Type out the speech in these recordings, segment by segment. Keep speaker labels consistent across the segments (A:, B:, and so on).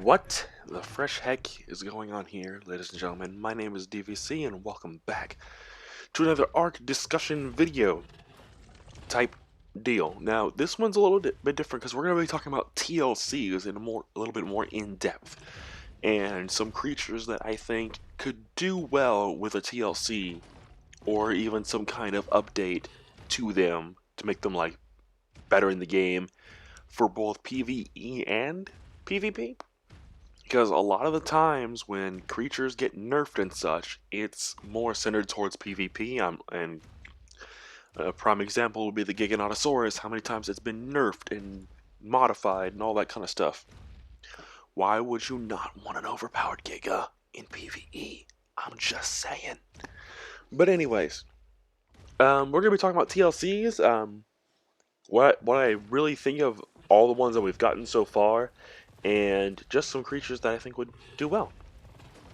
A: What the fresh heck is going on here, ladies and gentlemen? My name is DVC and welcome back to another ARC discussion video type deal. Now, this one's a little bit different because we're going to be talking about TLCs in a little bit more in depth, and some creatures that I think could do well with a TLC or even some kind of update to them to make them like better in the game for both PvE and PvP. Because a lot of the times when creatures get nerfed and such, it's more centered towards PvP. And a prime example would be the Gigantosaurus, how many times it's been nerfed and modified and all that kind of stuff. Why would you not want an overpowered Giga in PvE? I'm just saying. But anyways, we're going to be talking about TLCs. What I really think of all the ones that we've gotten so far, and just some creatures that I think would do well.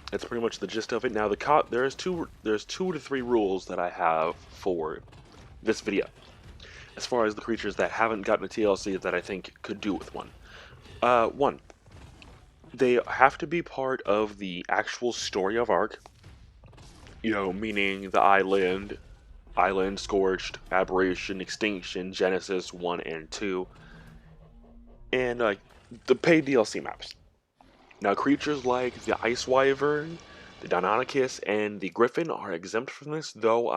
A: That's pretty much the gist of it. Now, there's two to three rules that I have for this video, as far as the creatures that haven't gotten a TLC that I think could do with one. One, they have to be part of the actual story of ARC. You know, meaning the Island, Scorched, Aberration, Extinction, Genesis 1 and 2, and the paid DLC maps. Now, creatures like the Ice Wyvern, the Deinonychus, and the Griffin are exempt from this, though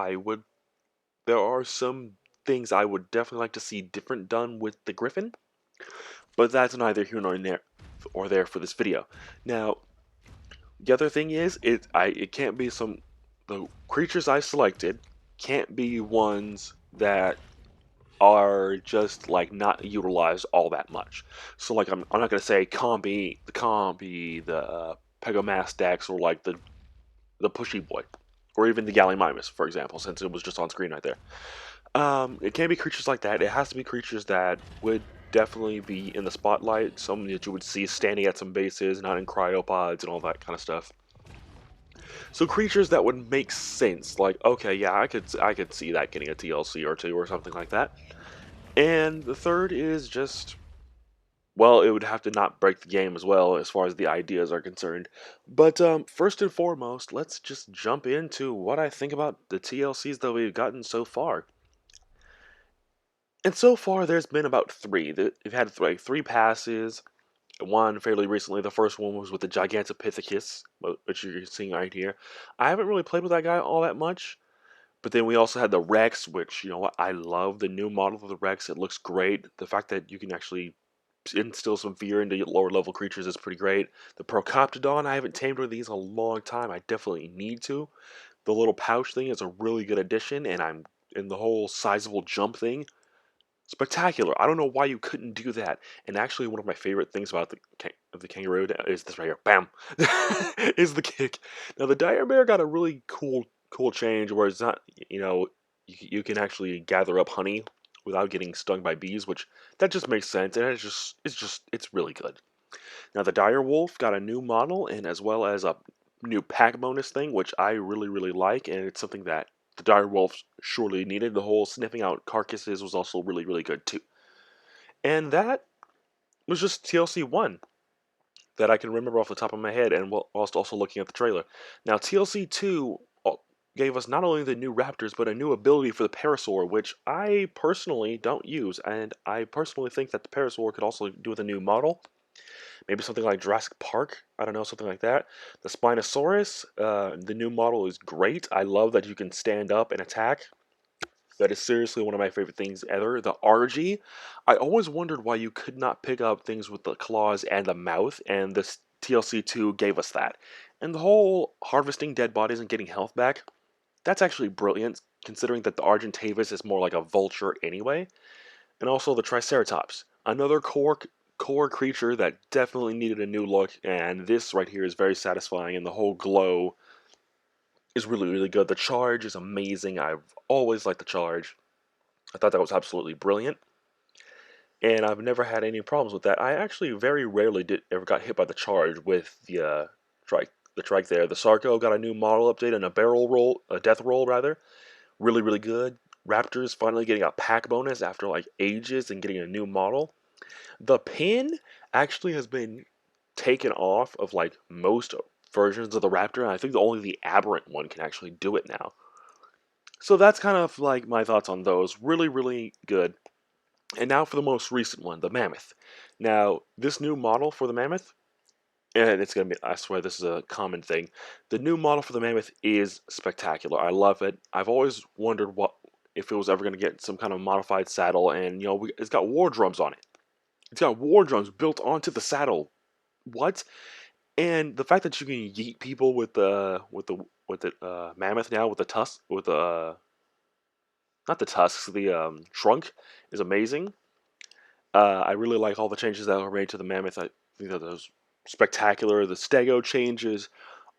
A: there are some things I would definitely like to see different done with the Griffin, but that's neither here nor there for this video. Now, the other thing is, it can't be the creatures I selected can't be ones that are just like not utilized all that much. So like I'm not gonna say the Pegomastax or like the Pushy Boy, or even the Gallimimus, for example, since it was just on screen right there. It can't be creatures like that. It has to be creatures that would definitely be in the spotlight, some that you would see standing at some bases, not in cryopods and all that kind of stuff. So creatures that would make sense, like okay, yeah, I could see that getting a TLC or two or something like that. And the third is just, well, it would have to not break the game as well as far as the ideas are concerned. But first and foremost, let's just jump into what I think about the TLCs that we've gotten so far. And so far, there's been about three. They've had like three passes. One fairly recently. The first one was with the Gigantopithecus, which you're seeing right here. I haven't really played with that guy all that much. But then we also had the Rex, which, you know what, I love the new model of the Rex. It looks great. The fact that you can actually instill some fear into lower level creatures is pretty great. The Procoptodon, I haven't tamed one of these in a long time. I definitely need to. The little pouch thing is a really good addition, and the whole sizable jump thing, spectacular. I don't know why you couldn't do that. And actually, one of my favorite things about the kangaroo is this right here. Bam, is the kick. Now the dire bear got a really cool change where it's not, you know, you can actually gather up honey without getting stung by bees, which that just makes sense, and it's really good. Now the Direwolf got a new model and as well as a new pack bonus thing, which I really like, and it's something that the Direwolf surely needed. The whole sniffing out carcasses was also really good too. And that was just TLC 1 that I can remember off the top of my head, and whilst also looking at the trailer. Now TLC 2 gave us not only the new Raptors, but a new ability for the Parasaur, which I personally don't use, and I personally think that the Parasaur could also do with a new model. Maybe something like Jurassic Park, I don't know, something like that. The Spinosaurus, the new model is great. I love that you can stand up and attack. That is seriously one of my favorite things ever. The RG, I always wondered why you could not pick up things with the claws and the mouth, and this TLC2 gave us that. And the whole harvesting dead bodies and getting health back, that's actually brilliant, considering that the Argentavis is more like a vulture anyway. And also the Triceratops, another core creature that definitely needed a new look, and this right here is very satisfying, and the whole glow is really good. The charge is amazing. I've always liked the charge. I thought that was absolutely brilliant, and I've never had any problems with that. I actually very rarely ever got hit by the charge with the trike there. The Sarco got a new model update and a death roll rather. Really good. Raptors finally getting a pack bonus after like ages and getting a new model. The pin actually has been taken off of like most versions of the Raptor, and I think only the aberrant one can actually do it now. So that's kind of like my thoughts on those. Really, really good. And now for the most recent one, the Mammoth. Now, this new model for the Mammoth, and it's going to be, I swear this is a common thing. The new model for the Mammoth is spectacular. I love it. I've always wondered what if it was ever going to get some kind of modified saddle, and it's got war drums on it. It's got war drums built onto the saddle. What? And the fact that you can yeet people with the Mammoth now with the tusk with the not the tusks, the trunk is amazing. I really like all the changes that were made to the Mammoth. I think that those spectacular. The stego changes.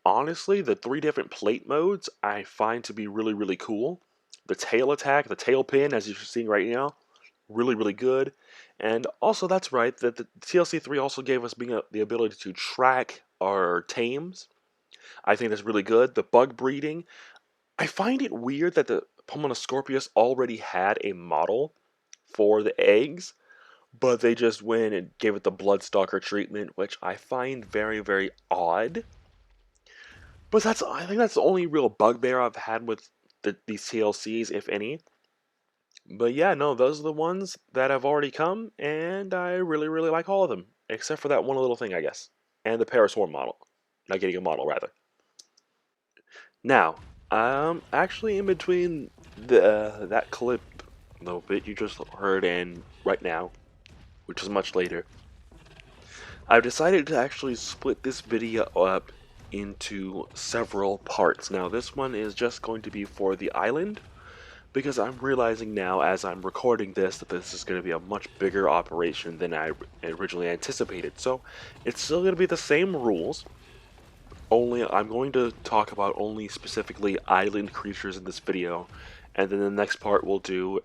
A: Honestly, the three different plate modes I find to be really, really cool. The tail attack, the tail pin, as you're seeing right now, really, really good. And also, that's right, that the TLC 3 also gave us the ability to track our tames. I think that's really good. The bug breeding. I find it weird that the Pulmonoscorpius already had a model for the eggs, but they just went and gave it the Bloodstalker treatment, which I find very, very odd. But I think that's the only real bugbear I've had with these TLCs, if any. But yeah, no, those are the ones that have already come, and I really, really like all of them, except for that one little thing, I guess, and the Parasaur model. Not getting a model, rather. Now, actually in between that clip, the bit you just heard, and right now, which is much later, I've decided to actually split this video up into several parts. Now, this one is just going to be for the island, because I'm realizing now as I'm recording this that this is going to be a much bigger operation than I originally anticipated. So, it's still going to be the same rules, only I'm going to talk about only specifically island creatures in this video, and then the next part we'll do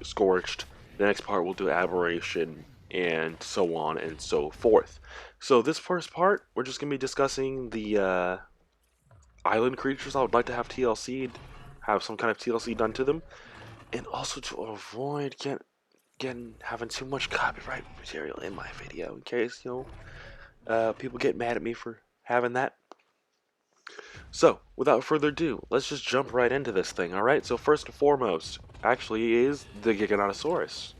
A: Scorched, the next part we'll do Aberration, and so on and so forth. So this first part, we're just going to be discussing the island creatures I would like to have TLC'd, have some kind of TLC done to them, and also to avoid having too much copyright material in my video, in case, people get mad at me for having that. So, without further ado, let's just jump right into this thing, alright? So first and foremost, actually is the Gigantosaurus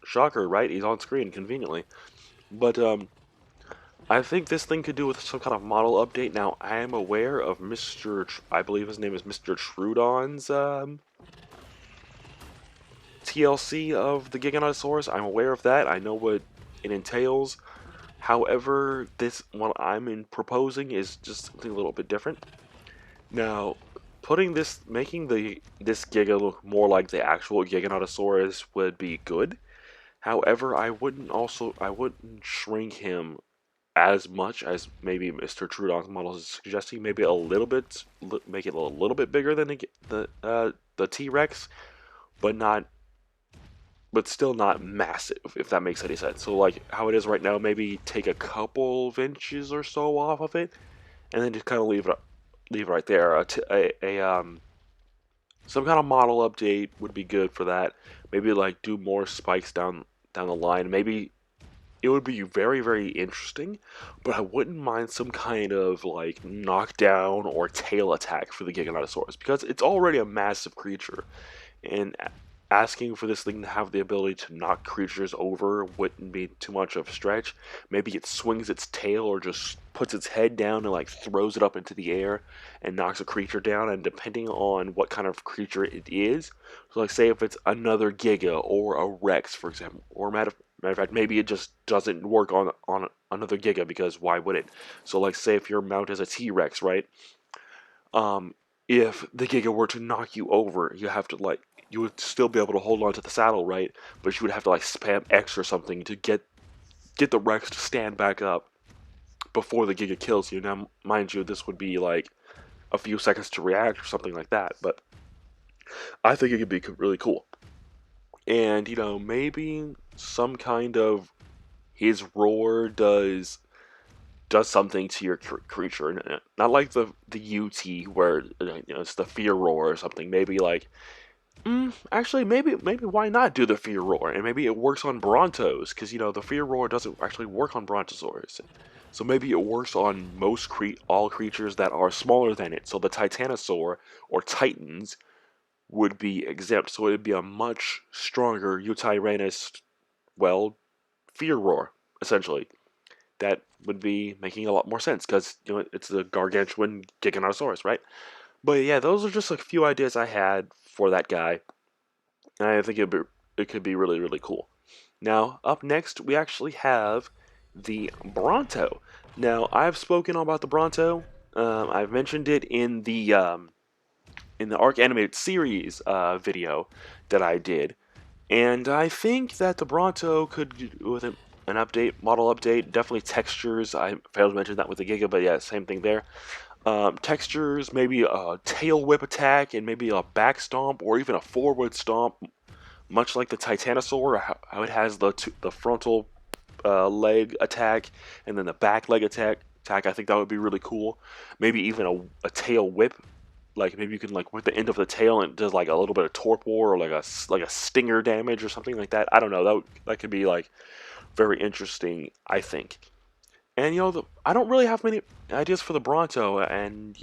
A: Shocker, right? He's on screen, conveniently. But, I think this thing could do with some kind of model update. Now, I am aware of I believe his name is Mr. Trudon's, TLC of the Gigantosaurus. I'm aware of that. I know what it entails. However, what I'm proposing is just something a little bit different. Now, making this Giga look more like the actual Giganotosaurus would be good. However, I wouldn't shrink him as much as maybe Mr. Trudon's model is suggesting. Maybe a little bit, make it a little bit bigger than the T-Rex, but still not massive, if that makes any sense. So like how it is right now, maybe take a couple of inches or so off of it, and then just kind of leave it right there. Some kind of model update would be good for that. Maybe like do more spikes down the line. Maybe it would be very, very interesting, but I wouldn't mind some kind of like knockdown or tail attack for the Giganotosaurus, because it's already a massive creature, and asking for this thing to have the ability to knock creatures over wouldn't be too much of a stretch. Maybe it swings its tail or just puts its head down and like throws it up into the air and knocks a creature down, and depending on what kind of creature it is, so like say if it's another Giga or a Rex, for example, or matter of fact, maybe it just doesn't work on another Giga, because why would it? So like say if your mount is a T-Rex, right? If the Giga were to knock you over, you would still be able to hold on to the saddle, right? But you would have to like spam X or something to get the Rex to stand back up before the Giga kills you. Now, mind you, this would be like a few seconds to react or something like that, but I think it could be really cool. And maybe some kind of his roar does something to your creature, not like the UT where it's the fear roar or something. Maybe like actually, maybe why not do the Fear Roar? And maybe it works on Brontos, because the Fear Roar doesn't actually work on Brontosaurus. So maybe it works on all creatures that are smaller than it. So the Titanosaur or Titans would be exempt. So it would be a much stronger Utyrannus, well, fear roar, essentially. That would be making a lot more sense because it's the gargantuan Giganotosaurus, right? But yeah, those are just a few ideas I had for that guy, and I think it could be really really cool. Now up next we actually have the Bronto. Now I've spoken about the Bronto. I've mentioned it in the Arc Animated Series video that I did, and I think that the Bronto could, with an update, model update, definitely textures. I failed to mention that with the Giga, but yeah, same thing there. Textures, maybe a tail whip attack, and maybe a back stomp, or even a forward stomp, much like the Titanosaur, how it has the frontal leg attack and then the back leg attack. I think that would be really cool. Maybe even a tail whip. Like maybe you can like whip the end of the tail and it does like a little bit of torpor or like a stinger damage or something like that. I don't know. That could be like very interesting, I think. And I don't really have many ideas for the Bronto, and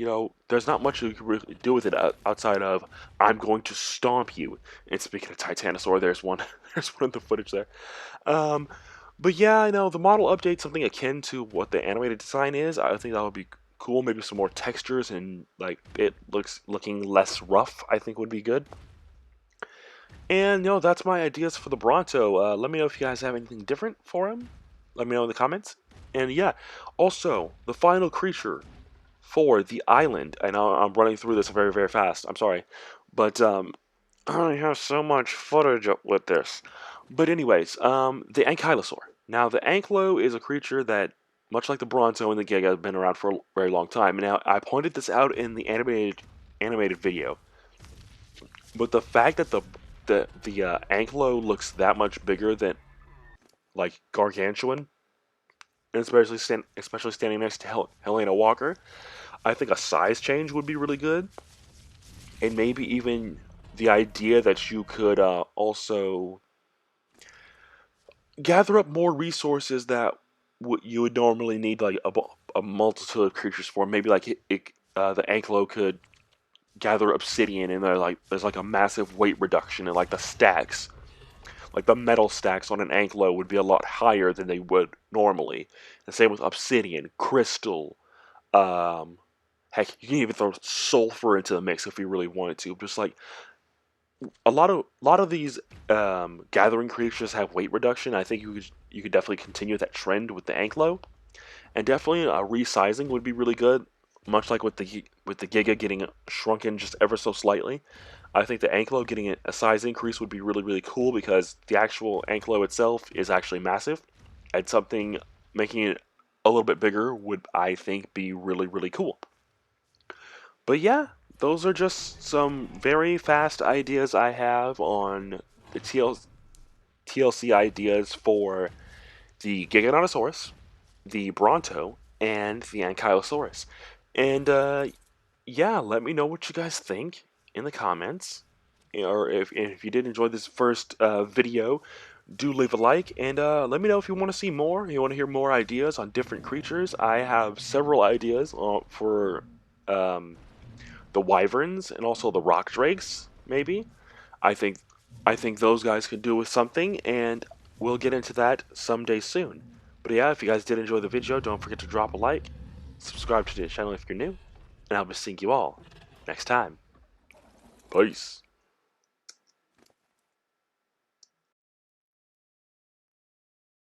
A: there's not much you can really do with it outside of I'm going to stomp you. And speaking of Titanosaur, there's one, there's one in the footage there. Um, but yeah, I know the model update something akin to what the animated design is. I think that would be cool. Maybe some more textures and like it looking less rough. I think would be good. And that's my ideas for the Bronto. Let me know if you guys have anything different for him. Let me know in the comments. And yeah, also the final creature for the island. I know I'm running through this very very fast. I'm sorry, but I only have so much footage up with this. But anyways, the Ankylosaur. Now the Ankylo is a creature that, much like the Bronto and the Giga, have been around for a very long time. And now I pointed this out in the animated video. But the fact that the Ankylo looks that much bigger than like gargantuan, and especially standing next to Helena Walker, I think a size change would be really good, and maybe even the idea that you could also gather up more resources that you would normally need, like a multitude of creatures for. Maybe like the Ankylo could gather obsidian, and there's like a massive weight reduction, and like the stacks. Like the metal stacks on an Ankylo would be a lot higher than they would normally. The same with obsidian, crystal. Um, Heck, you can even throw sulfur into the mix if you really wanted to. Just like a lot of these gathering creatures have weight reduction. I think you could definitely continue that trend with the Ankylo, and definitely a resizing would be really good. Much like with the Giga getting shrunken just ever so slightly. I think the Ankylo getting a size increase would be really, really cool because the actual Ankylo itself is actually massive, and something making it a little bit bigger would, I think, be really, really cool. But yeah, those are just some very fast ideas I have on the TLC ideas for the Giganotosaurus, the Bronto, and the Ankylosaurus. And yeah, let me know what you guys think in the comments. Or if you did enjoy this first video, do leave a like, and let me know if you want to see more. You want to hear more ideas on different creatures. I have several ideas for um, the wyverns and also the rock drakes. Maybe I think I think those guys could do with something, and we'll get into that someday soon. But yeah, if you guys did enjoy the video, don't forget to drop a like, subscribe to the channel if you're new, and I'll be seeing you all next time. Peace.